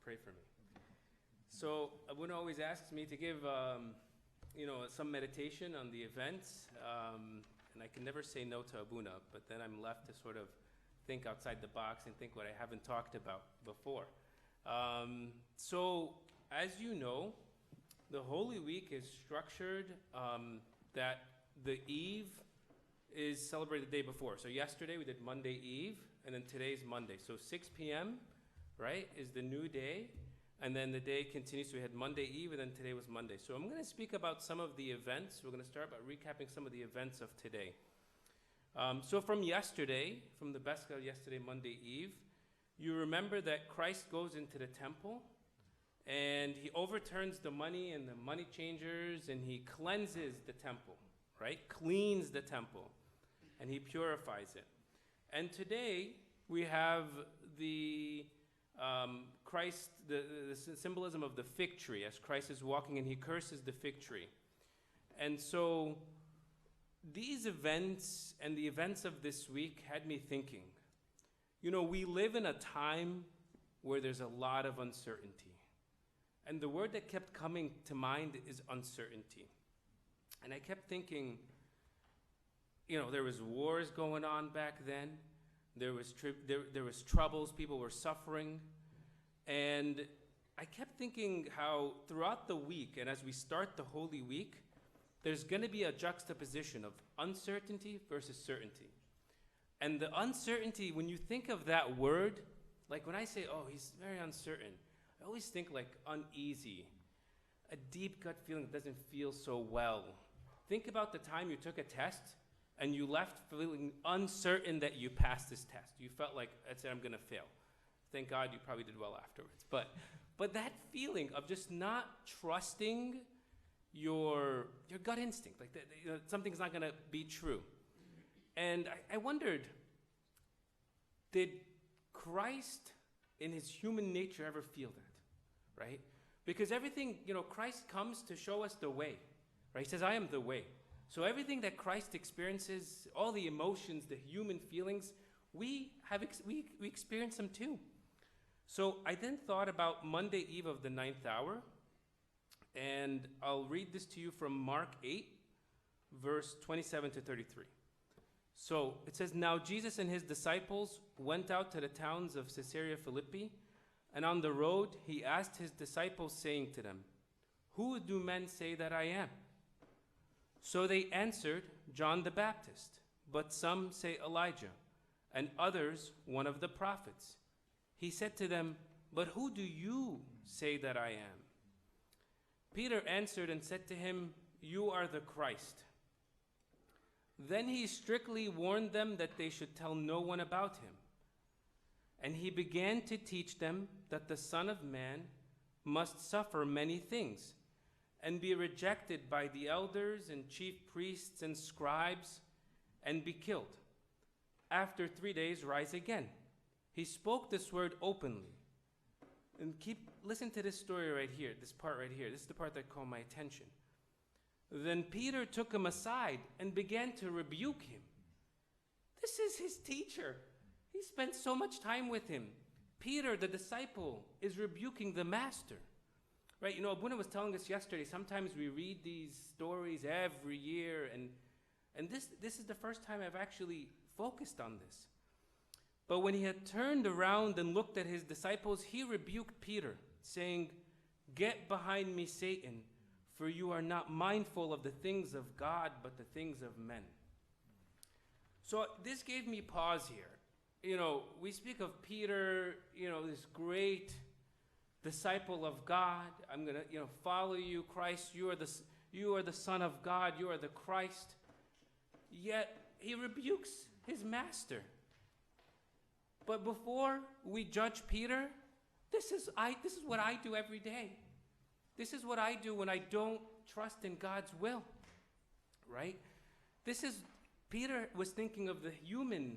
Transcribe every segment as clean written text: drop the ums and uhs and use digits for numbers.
pray for me. So Abuna always asks me to give, some meditation on the events, and I can never say no to Abuna, but then I'm left to sort of think outside the box and think what I haven't talked about before. So, as you know, the Holy Week is structured that the Eve is celebrated the day before. So yesterday we did Monday Eve, and then today's Monday. So 6 p.m., right, is the new day, and then the day continues. So we had Monday Eve, and then today was Monday. So I'm going to speak about some of the events. We're going to start by recapping some of the events of today. So from yesterday, from the Beskar yesterday, Monday Eve, you remember that Christ goes into the temple, and he overturns the money and the money changers, and he cleanses the temple, right? Cleans the temple, and he purifies it. And today, we have the Christ, the symbolism of the fig tree, as Christ is walking and he curses the fig tree. And so these events and the events of this week had me thinking, we live in a time where there's a lot of uncertainty. And the word that kept coming to mind is uncertainty. And I kept thinking, there was wars going on back then. There was troubles. People were suffering. And I kept thinking how throughout the week, and as we start the Holy Week, there's going to be a juxtaposition of uncertainty versus certainty. And the uncertainty, when you think of that word, like when I say, oh, he's very uncertain, I always think like uneasy, a deep gut feeling that doesn't feel so well. Think about the time you took a test and you left feeling uncertain that you passed this test. You felt like, I said, I'm going to fail. Thank God you probably did well afterwards. But that feeling of just not trusting your gut instinct, like something's not going to be true. And I wondered, did Christ in his human nature ever feel that, right? Because everything, Christ comes to show us the way, right? He says, I am the way. So everything that Christ experiences, all the emotions, the human feelings, we experience them too. So I then thought about Monday Eve of the 9th hour, and I'll read this to you from Mark 8, verse 27 to 33. So it says, Now Jesus and his disciples went out to the towns of Caesarea Philippi, and on the road he asked his disciples, saying to them, Who do men say that I am? So they answered, John the Baptist, but some say Elijah, and others one of the prophets. He said to them, But who do you say that I am? Peter answered and said to him, You are the Christ. Then he strictly warned them that they should tell no one about him. And he began to teach them that the Son of Man must suffer many things, and be rejected by the elders and chief priests and scribes, and be killed. After 3 days rise again. He spoke this word openly. And listen to this story right here, this part right here. This is the part that caught my attention. Then Peter took him aside and began to rebuke him. This is his teacher. He spent so much time with him. Peter, the disciple, is rebuking the master. Right, Abuna was telling us yesterday, sometimes we read these stories every year, and this is the first time I've actually focused on this. But when he had turned around and looked at his disciples, he rebuked Peter, saying, Get behind me, Satan, for you are not mindful of the things of God, but the things of men. So this gave me pause here. We speak of Peter, this great disciple of God. I'm going to, follow you, Christ. You are the Son of God. You are the Christ. Yet he rebukes his master. But before we judge Peter, this is what I do every day. This is what I do when I don't trust in God's will, right? Peter was thinking of the human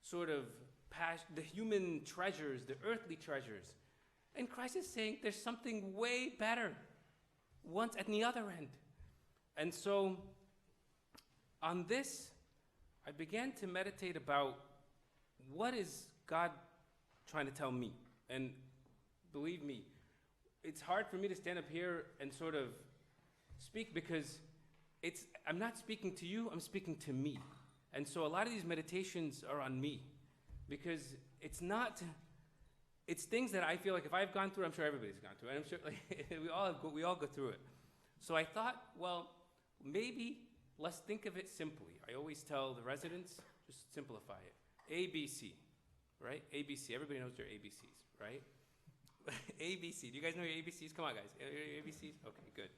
sort of passion, the human treasures, the earthly treasures. And Christ is saying there's something way better once at the other end. And so on this, I began to meditate about what is God trying to tell me? And believe me, it's hard for me to stand up here and sort of speak because I'm not speaking to you, I'm speaking to me. And so a lot of these meditations are on me because it's things that I feel like if I've gone through, I'm sure everybody's gone through. And I'm sure we all go through it. So I thought, well, maybe let's think of it simply. I always tell the residents, just simplify it. ABC, right? ABC, everybody knows their ABCs, right? ABC, do you guys know your ABCs? Come on, guys. Your ABCs? Okay, good.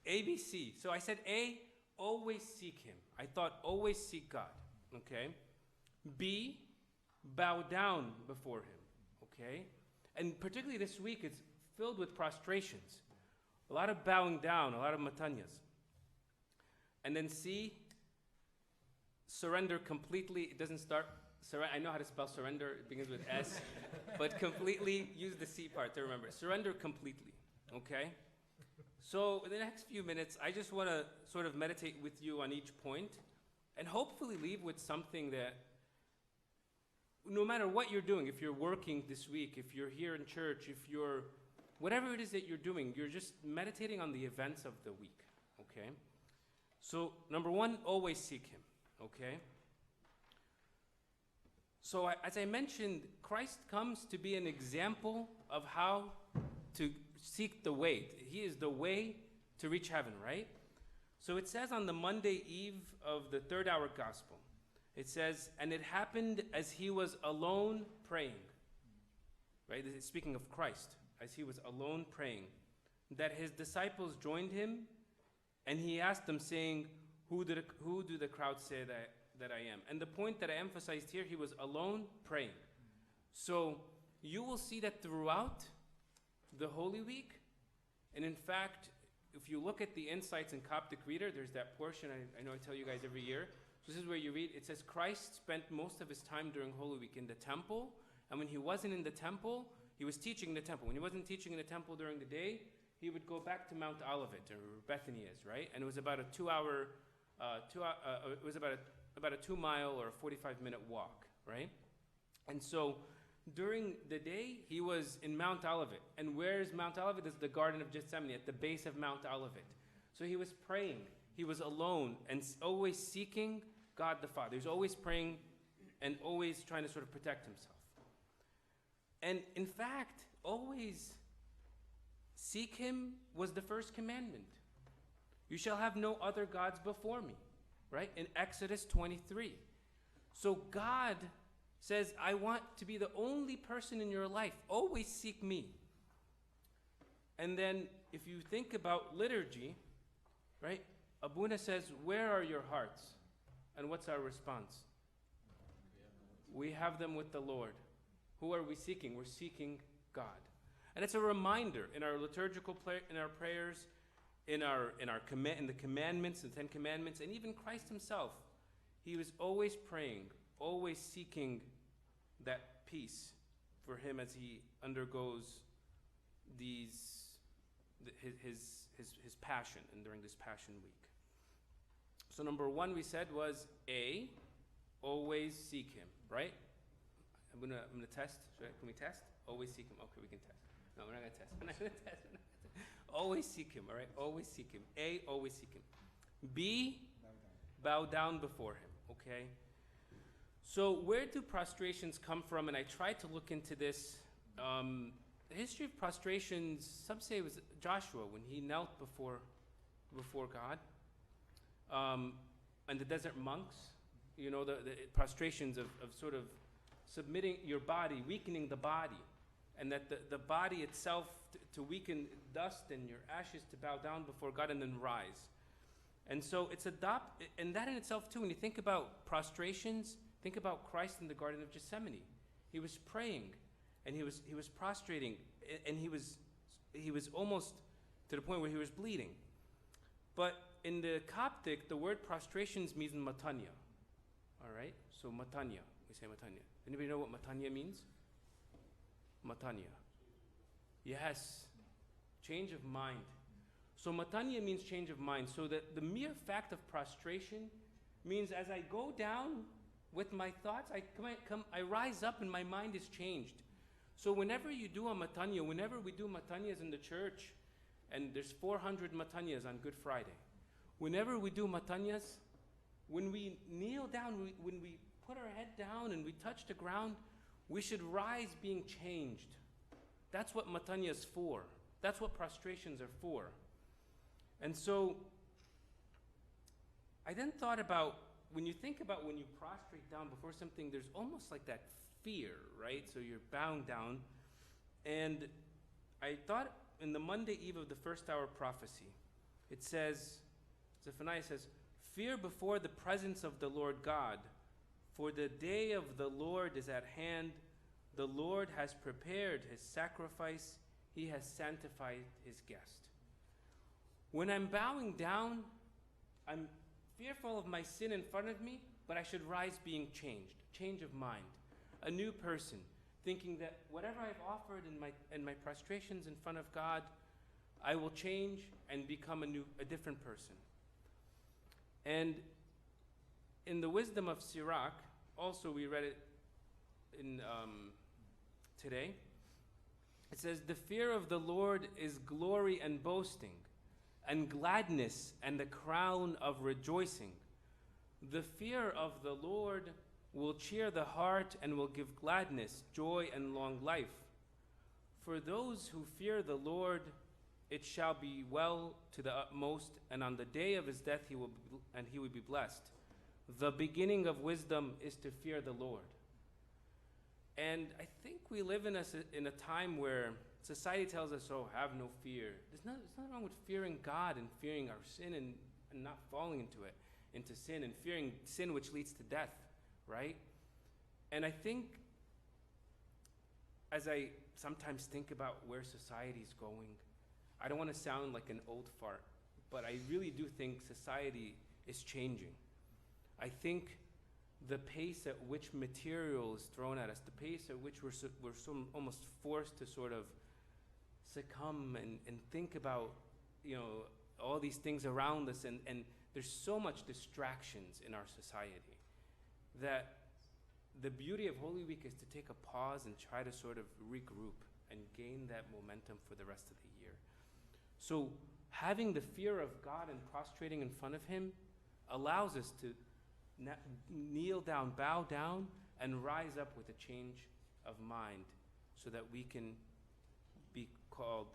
ABC, so I said A, always seek him. I thought always seek God, okay? B, bow down before him, okay? And particularly this week, it's filled with prostrations. A lot of bowing down, a lot of matanyas. And then C, surrender completely. It doesn't start, I know how to spell surrender, it begins with S, but completely, use the C part to remember. Surrender completely, okay? So in the next few minutes, I just want to sort of meditate with you on each point and hopefully leave with something that no matter what you're doing, if you're working this week, if you're here in church, if you're, whatever it is that you're doing, you're just meditating on the events of the week, okay? So number one, always seek him, okay? So as I mentioned, Christ comes to be an example of how to seek the way. He is the way to reach heaven, right? So it says on the Monday eve of the third hour gospel, it says, and it happened as he was alone praying, right? This is speaking of Christ, as he was alone praying, that his disciples joined him, and he asked them, saying, who do the crowd say that I am? And the point that I emphasized here, he was alone praying. So you will see that throughout the Holy Week, and in fact, if you look at the Insights in Coptic Reader, there's that portion, I know I tell you guys every year, this is where you read, it says Christ spent most of his time during Holy Week in the temple, and when he wasn't in the temple, he was teaching in the temple. When he wasn't teaching in the temple during the day, he would go back to Mount Olivet, or where Bethany is, right? And it was about a 2 hour, it was about a 2 mile or a 45-minute walk, right? And so during the day, he was in Mount Olivet. And where is Mount Olivet? It's the Garden of Gethsemane, at the base of Mount Olivet. So he was praying. He was alone and always seeking God the Father. He was always praying and always trying to sort of protect himself. And in fact, always seek him was the first commandment. You shall have no other gods before me, right? In Exodus 23. So God says, I want to be the only person in your life. Always seek me. And then if you think about liturgy, right? Abuna says, where are your hearts? And what's our response? We have them with the Lord. Who are we seeking? We're seeking God. And it's a reminder in our liturgical in our prayers, in the commandments, the 10 Commandments, and even Christ himself. He was always praying, always seeking that peace for him as he undergoes his passion and during this Passion Week. So number one we said was A, always seek him, right? I'm gonna test. Can we test? Always seek him. Okay, we can test. No, we're not gonna test. We're not gonna test. Always seek him, all right? Always seek him. A, always seek him. B, bow down before him, okay? So where do prostrations come from? And I tried to look into this. The history of prostrations, some say it was Joshua when he knelt before God. And the desert monks, you know, the prostrations of sort of submitting your body, weakening the body, and that the body itself to weaken dust and your ashes to bow down before God and then rise. And so it's and that in itself too, when you think about prostrations, think about Christ in the Garden of Gethsemane. He was praying, and he was prostrating, and he was almost to the point where he was bleeding. But in the Coptic, the word prostrations means matanya. All right? So matanya, we say matanya. Anybody know what matanya means? Matanya. Yes. Change of mind. So matanya means change of mind. So that the mere fact of prostration means as I go down with my thoughts, I rise up and my mind is changed. So whenever you do a matanya, whenever we do matanyas in the church, and there's 400 matanyas on Good Friday, whenever we do matanyas, when we kneel down, when we put our head down and we touch the ground, we should rise being changed. That's what matanya is for. That's what prostrations are for. And so, I then thought about, when you think about when you prostrate down before something, there's almost like that fear, right? So you're bowing down. And I thought in the Monday eve of the first hour prophecy, it says, Zephaniah says, fear before the presence of the Lord God, for the day of the Lord is at hand. The Lord has prepared his sacrifice. He has sanctified his guest. When I'm bowing down, I'm fearful of my sin in front of me, but I should rise being changed, change of mind, a new person, thinking that whatever I've offered in my prostrations in front of God, I will change and become a different person. And in the wisdom of Sirach, also we read it in today, it says, the fear of the Lord is glory and boasting, and gladness and the crown of rejoicing. The fear of the Lord will cheer the heart and will give gladness, joy, and long life. For those who fear the Lord, it shall be well to the utmost, and on the day of his death he will be blessed. The beginning of wisdom is to fear the Lord. And I think we live in a time where society tells us, oh, have no fear. There's nothing wrong with fearing God and fearing our sin and not falling into sin, and fearing sin which leads to death, right? And I think, as I sometimes think about where society's going, I don't want to sound like an old fart, but I really do think society is changing. I think the pace at which material is thrown at us, the pace at which we're almost forced to sort of succumb and think about, all these things around us, and there's so much distractions in our society that the beauty of Holy Week is to take a pause and try to sort of regroup and gain that momentum for the rest of the year. So having the fear of God and prostrating in front of him allows us to kneel down, bow down, and rise up with a change of mind so that we can be called,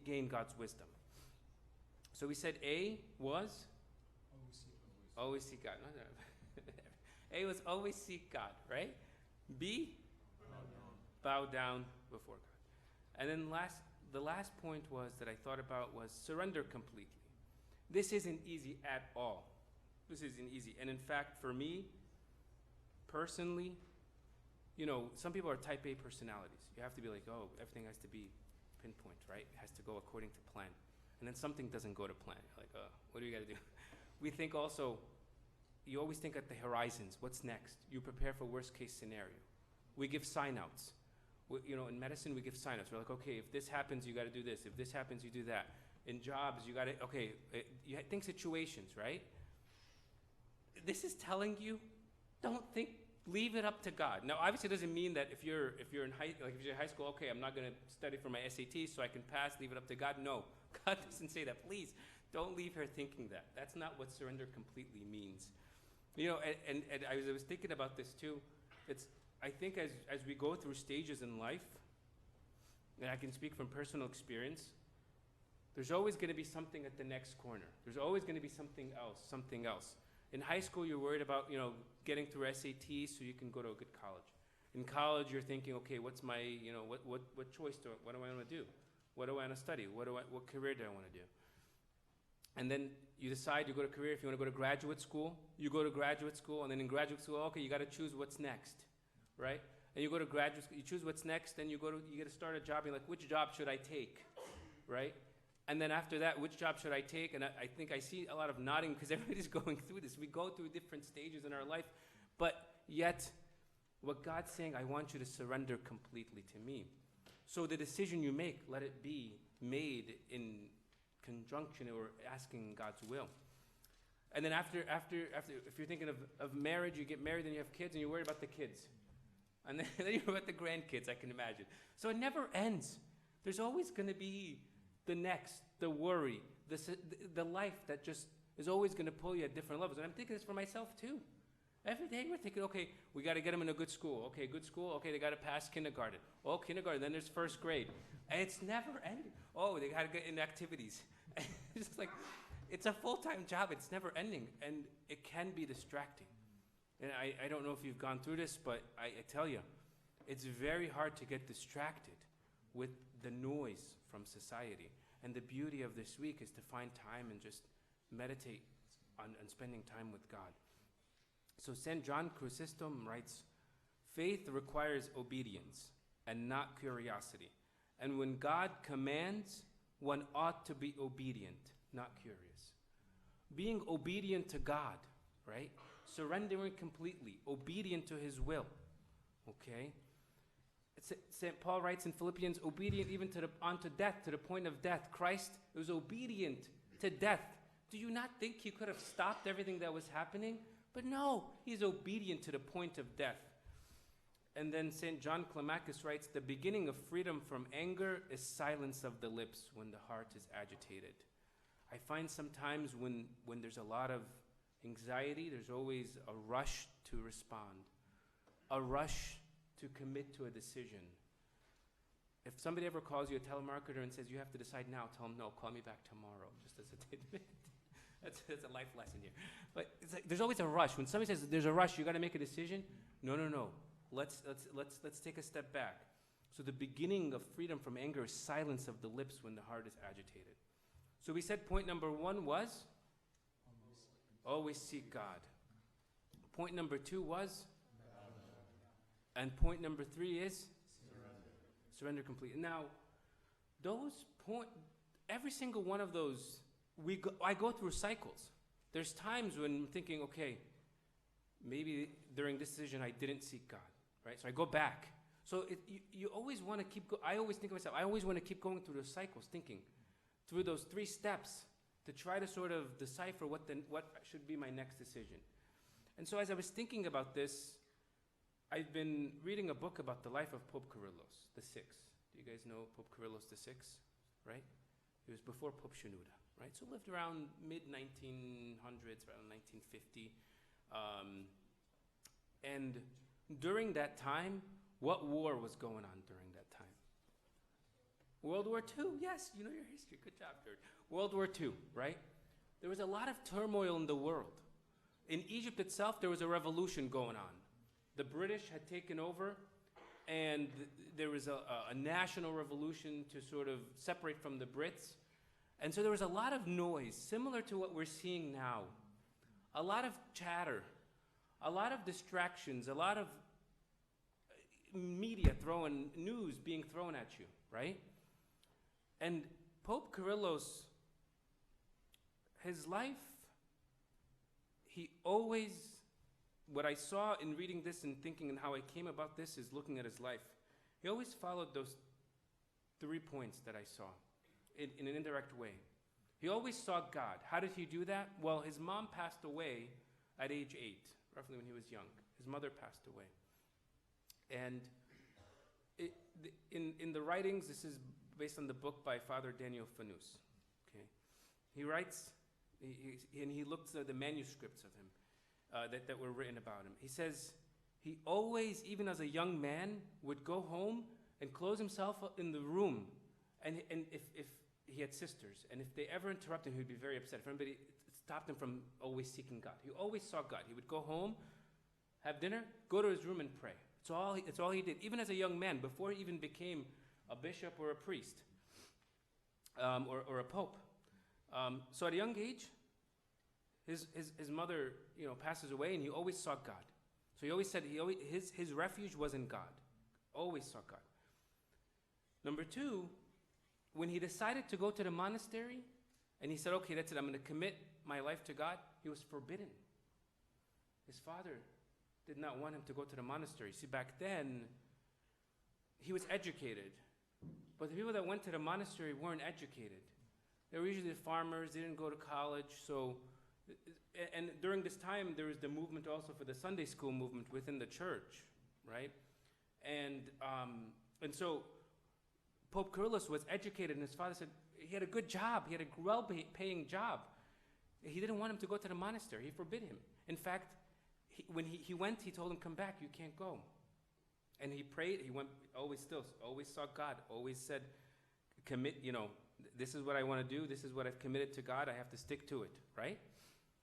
gain God's wisdom. So we said A was? Always seek God. A was always seek God, right? B? Bow down before God. And then the last point that I thought about was surrender completely. This isn't easy at all. This isn't easy. And in fact, for me, personally, some people are type A personalities. You have to be like, oh, everything has to be pinpoint, right? It has to go according to plan. And then something doesn't go to plan. You're like, what do you got to do? We think also, you always think at the horizons. What's next? You prepare for worst case scenario. We give sign outs. In medicine, we give sign outs. We're like, okay, if this happens, you got to do this. If this happens, you do that. In jobs, you got to, you think situations, right? This is telling you, leave it up to God. Now, obviously, it doesn't mean that if you're in high school, okay, I'm not going to study for my SAT so I can pass, leave it up to God. No, God doesn't say that. Please, don't leave her thinking that. That's not what surrender completely means. And I was thinking about this too. I think as we go through stages in life, and I can speak from personal experience, there's always going to be something at the next corner. There's always going to be something else. In high school, you're worried about, getting through SAT so you can go to a good college. In college, you're thinking, okay, what's my, what choice what do I want to do? What do I want to study? What career do I want to do? And then you decide you go to career. If you want to go to graduate school, you go to graduate school, and then in graduate school, okay, you got to choose what's next, right? And you go to graduate school, you choose what's next, then you get to start a job, and you're like, which job should I take, right? And then after that, which job should I take? And I think I see a lot of nodding because everybody's going through this. We go through different stages in our life, but yet what God's saying, I want you to surrender completely to me. So the decision you make, let it be made in conjunction or asking God's will. And then after if you're thinking of marriage, you get married and you have kids and you're worried about the kids. And then, then you're with the grandkids, I can imagine. So it never ends. There's always going to be the next, the worry, the life that just is always going to pull you at different levels. And I'm thinking this for myself too. Every day we're thinking, okay, we got to get them in a good school. Okay, good school. Okay, they got to pass kindergarten. Oh, kindergarten. Then there's first grade. And it's never ending. Oh, they got to get in activities. It's just like, it's a full-time job. It's never ending. And it can be distracting. And I don't know if you've gone through this, but I tell you, it's very hard to get distracted with the noise from society. And the beauty of this week is to find time and just meditate on spending time with God. So St. John Chrysostom writes, faith requires obedience and not curiosity. And when God commands, one ought to be obedient, not curious. Being obedient to God, right? Surrendering completely, obedient to his will, okay? St. Paul writes in Philippians, obedient even unto death, to the point of death. Christ was obedient to death. Do you not think he could have stopped everything that was happening? But no, he's obedient to the point of death. And then St. John Climacus writes, the beginning of freedom from anger is silence of the lips when the heart is agitated. I find sometimes when there's a lot of anxiety, there's always a rush to respond, a rush to commit to a decision. If somebody ever calls you a telemarketer and says you have to decide now, tell them no, call me back tomorrow, just as a tidbit. That's a life lesson here. But it's like, there's always a rush. When somebody says there's a rush, you got to make a decision. No. Let's take a step back. So the beginning of freedom from anger is silence of the lips when the heart is agitated. So we said point number 1 was always seek God. Point number 2 was, and point number 3 is surrender completely. Now, every single one of those, I go through cycles. There's times when I'm thinking, okay, maybe during this decision I didn't seek God, right? So I go back. So you always want to I always think of myself, I always want to keep going through those cycles, thinking through those 3 steps to try to sort of decipher what should be my next decision. And so as I was thinking about this, I've been reading a book about the life of Pope Kyrillos the Sixth. Do you guys know Pope Kyrillos the Sixth, right? He was before Pope Shenouda, right? So lived around mid-1900s, around 1950. And during that time, what war was going on during that time? World War II, yes, you know your history, good job, George. World War II, right? There was a lot of turmoil in the world. In Egypt itself, there was a revolution going on. The British had taken over, and there was a national revolution to sort of separate from the Brits. And so there was a lot of noise, similar to what we're seeing now. A lot of chatter, a lot of distractions, a lot of media news being thrown at you, right? And Pope Kyrillos, his life, what I saw in reading this and thinking and how I came about this is looking at his life. He always followed those 3 points that I saw in an indirect way. He always sought God. How did he do that? Well, his mom passed away at age 8, roughly when he was young. His mother passed away. And in the writings, this is based on the book by Father Daniel Fanous. Okay, he writes, and he looks at the manuscripts of him that were written about him. He says he always, even as a young man, would go home and close himself up in the room. And if he had sisters, and if they ever interrupted him, he would be very upset. If anybody stopped him from always seeking God, he always sought God. He would go home, have dinner, go to his room and pray. It's all he did, even as a young man, before he even became a bishop or a priest or a pope. So at a young age, his mother, passes away, and he always sought God. So he always said his refuge was in God. Always sought God. Number 2, when he decided to go to the monastery, and he said, okay, that's it, I'm going to commit my life to God, he was forbidden. His father did not want him to go to the monastery. See, back then, he was educated. But the people that went to the monastery weren't educated. They were usually farmers, they didn't go to college, and during this time, there was the movement also for the Sunday school movement within the church, right? And so Pope Kyrillos was educated, and his father said he had a good job. He had a well-paying job. He didn't want him to go to the monastery. He forbid him. In fact, when he went, he told him, come back, you can't go. And he prayed, he went, always sought God, always said, commit, this is what I want to do, this is what I've committed to God, I have to stick to it, right?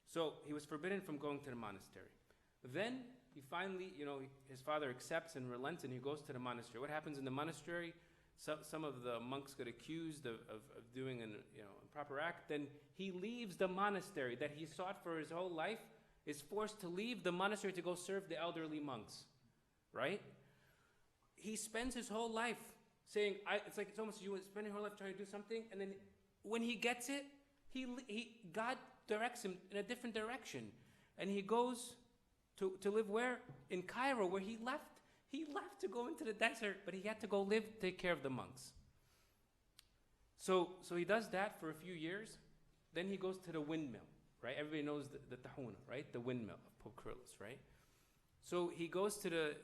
So he was forbidden from going to the monastery. Then he finally, his father accepts and relents, and he goes to the monastery. What happens in the monastery? Some of the monks get accused of doing an improper act. Then he leaves the monastery that he sought for his whole life, is forced to leave the monastery to go serve the elderly monks, right? He spends his whole life saying, it's almost you spending your whole life trying to do something, and then when he gets it, God directs him in a different direction. And he goes to live where? In Cairo, where he left. He left to go into the desert, but he had to go take care of the monks. So he does that for a few years. Then he goes to the windmill, right? Everybody knows the tahuna, right? The windmill of Pope Kyrillos, right? So he goes to the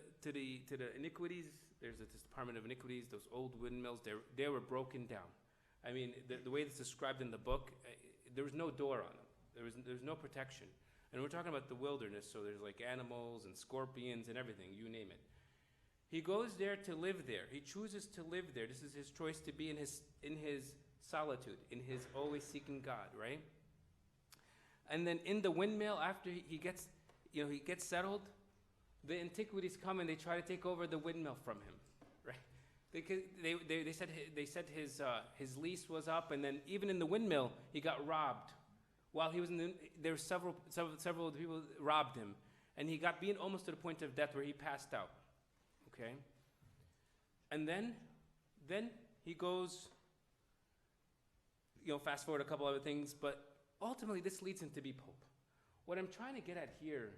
iniquities. There's this Department of Iniquities, those old windmills. They were broken down. I mean, the way it's described in the book, there was no door on them. There's no protection. And we're talking about the wilderness, so there's like animals and scorpions and everything, you name it. He goes there to live there. He chooses to live there. This is his choice to be in his solitude, in his always seeking God, right? And then in the windmill, after he gets settled, the antiquities come and they try to take over the windmill from him, right? They said his lease was up, and then even in the windmill he got robbed. While he was there were several people robbed him, and he got beaten almost to the point of death where he passed out. Okay, and then he goes. Fast forward a couple other things, but ultimately this leads him to be pope. What I'm trying to get at here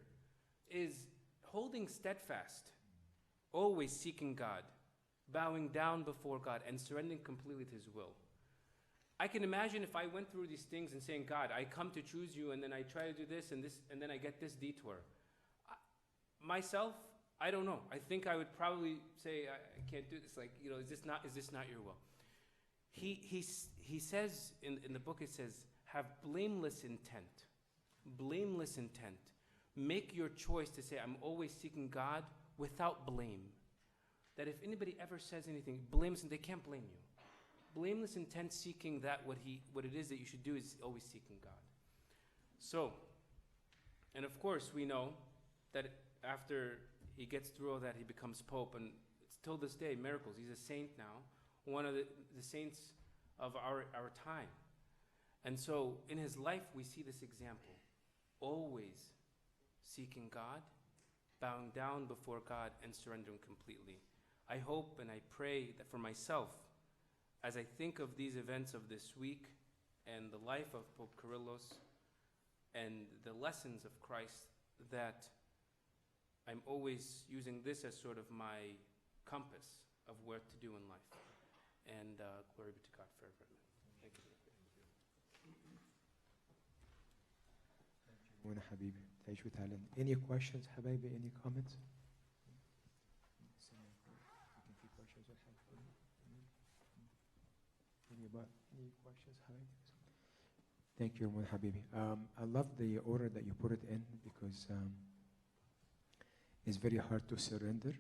is holding steadfast, always seeking God, bowing down before God, and surrendering completely to his will. I can imagine if I went through these things and saying, God, I come to choose you, and then I try to do this, and then I get this detour. Myself, I don't know. I think I would probably say, I can't do this. Like, is this not your will? He says, in the book, it says, have blameless intent. Blameless intent. Make your choice to say, I'm always seeking God without blame. That if anybody ever says anything, blameless, they can't blame you. Blameless intent, seeking that what it is that you should do is always seeking God. So, and of course we know that after he gets through all that, he becomes pope, and till this day, miracles. He's a saint now, one of the saints of our time. And so in his life, we see this example, always seeking God, bowing down before God, and surrendering completely. I hope and I pray that for myself, as I think of these events of this week and the life of Pope Kyrillos and the lessons of Christ, that I'm always using this as sort of my compass of what to do in life. And glory be to God forever. Thank you. وانا حبيبي تعيش وتعلم. Any questions حبايبي? Any comments? Any questions حبايبي? Thank you Ramon حبيبي. I love the order that you put it in, because it's very hard to surrender.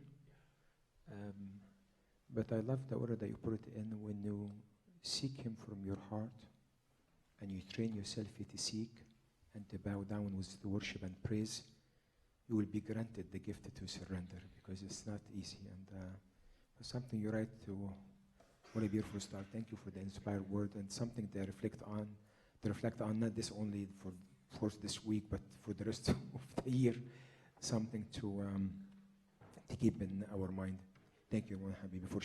But I love the order that you put it in. When you seek him from your heart and you train yourself to seek and to bow down with the worship and praise, you will be granted the gift to surrender, because it's not easy. And something you write to, what a beautiful start. Thank you for the inspired word, and something to reflect on not this only for this week, but for the rest of the year, something to keep in our mind. Thank you, Habibi, for